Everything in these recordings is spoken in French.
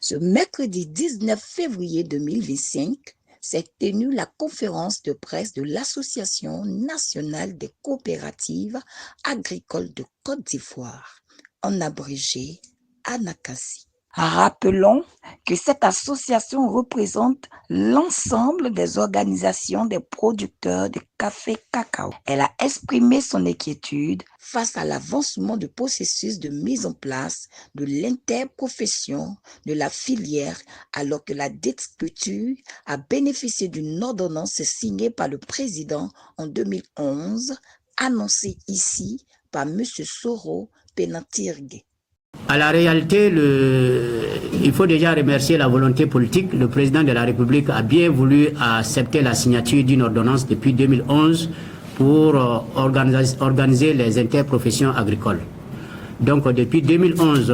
Ce mercredi 19 février 2025 s'est tenue la conférence de presse de l'Association nationale des coopératives agricoles de Côte d'Ivoire, en abrégé ANACASI. Rappelons que cette association représente l'ensemble des organisations des producteurs de café cacao. Elle a exprimé son inquiétude face à l'avancement du processus de mise en place de l'interprofession de la filière, alors que la dite structure a bénéficié d'une ordonnance signée par le président en 2011, annoncée ici par M. Soro Penatirgue. À la réalité, il faut déjà remercier la volonté politique. Le président de la République a bien voulu accepter la signature d'une ordonnance depuis 2011 pour organiser les interprofessions agricoles. Donc depuis 2011,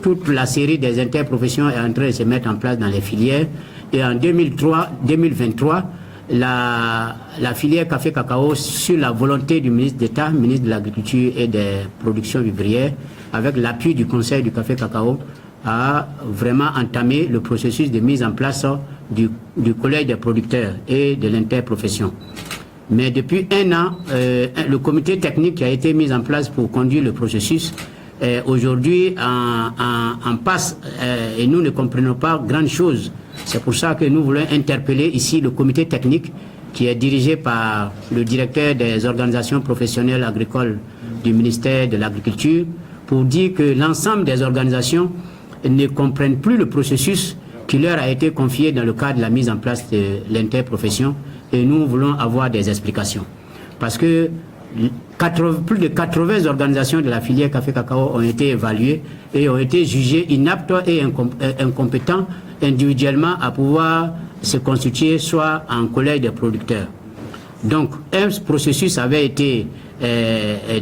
toute la série des interprofessions est en train de se mettre en place dans les filières. Et en 2023, la filière café-cacao, sur la volonté du ministre d'État, ministre de l'Agriculture et des Productions vivrières, avec l'appui du Conseil du café-cacao, a vraiment entamé le processus de mise en place du collège des producteurs et de l'interprofession. Mais depuis un an, le comité technique qui a été mis en place pour conduire le processus est aujourd'hui en passe et nous ne comprenons pas grand chose. C'est pour ça que nous voulons interpeller ici le comité technique qui est dirigé par le directeur des organisations professionnelles agricoles du ministère de l'Agriculture, pour dire que l'ensemble des organisations ne comprennent plus le processus qui leur a été confié dans le cadre de la mise en place de l'interprofession, et nous voulons avoir des explications. Parce que plus de 80 organisations de la filière café-cacao ont été évaluées et ont été jugées inaptes et incompétentes individuellement à pouvoir se constituer soit en collège des producteurs. Donc un processus avait été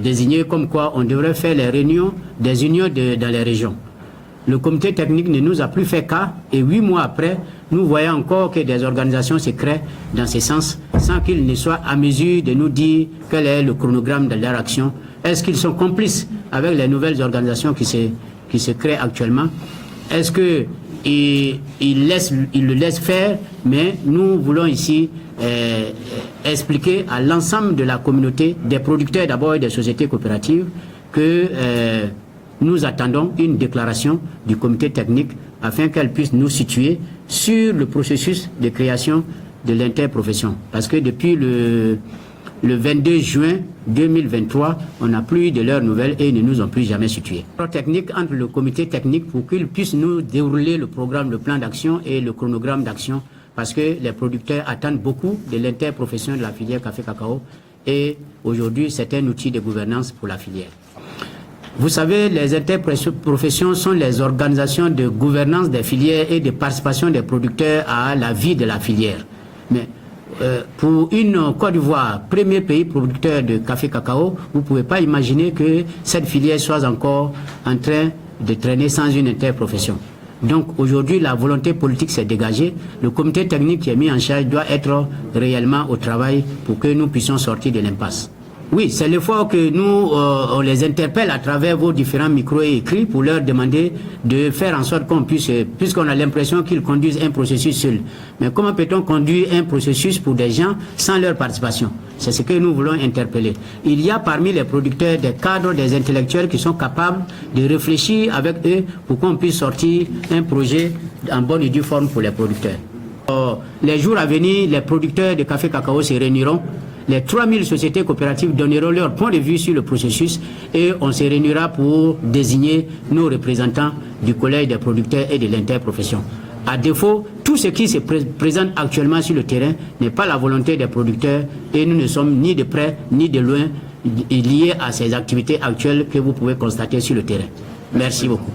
désigné comme quoi on devrait faire les réunions des unions dans les régions. Le comité technique ne nous a plus fait cas et 8 mois après, nous voyons encore que des organisations se créent dans ce sens sans qu'ils ne soient à mesure de nous dire quel est le chronogramme de leur action. Est-ce qu'ils sont complices avec les nouvelles organisations qui se créent actuellement? Est-ce qu'ils le laissent faire? Mais nous voulons ici expliquer à l'ensemble de la communauté, des producteurs d'abord et des sociétés coopératives, que nous attendons une déclaration du comité technique afin qu'elle puisse nous situer sur le processus de création de l'interprofession. Parce que depuis le 22 juin 2023, on n'a plus eu de leurs nouvelles et ils ne nous ont plus jamais situés. Technique entre le comité technique pour qu'il puisse nous dérouler le programme, le plan d'action et le chronogramme d'action, parce que les producteurs attendent beaucoup de l'interprofession de la filière café-cacao et aujourd'hui c'est un outil de gouvernance pour la filière. Vous savez, les interprofessions sont les organisations de gouvernance des filières et de participation des producteurs à la vie de la filière. Mais pour une Côte d'Ivoire, premier pays producteur de café-cacao, vous ne pouvez pas imaginer que cette filière soit encore en train de traîner sans une interprofession. Donc aujourd'hui, la volonté politique s'est dégagée. Le comité technique qui est mis en charge doit être réellement au travail pour que nous puissions sortir de l'impasse. Oui, c'est l'effort que nous, on les interpelle à travers vos différents micros et écrits pour leur demander de faire en sorte qu'on puisse, puisqu'on a l'impression qu'ils conduisent un processus seul. Mais comment peut-on conduire un processus pour des gens sans leur participation? C'est ce que nous voulons interpeller. Il y a parmi les producteurs des cadres, des intellectuels qui sont capables de réfléchir avec eux pour qu'on puisse sortir un projet en bonne et due forme pour les producteurs. Les jours à venir, les producteurs de café-cacao se réuniront. Les 3000 sociétés coopératives donneront leur point de vue sur le processus et on se réunira pour désigner nos représentants du collège des producteurs et de l'interprofession. À défaut, tout ce qui se présente actuellement sur le terrain n'est pas la volonté des producteurs et nous ne sommes ni de près ni de loin liés à ces activités actuelles que vous pouvez constater sur le terrain. Merci beaucoup.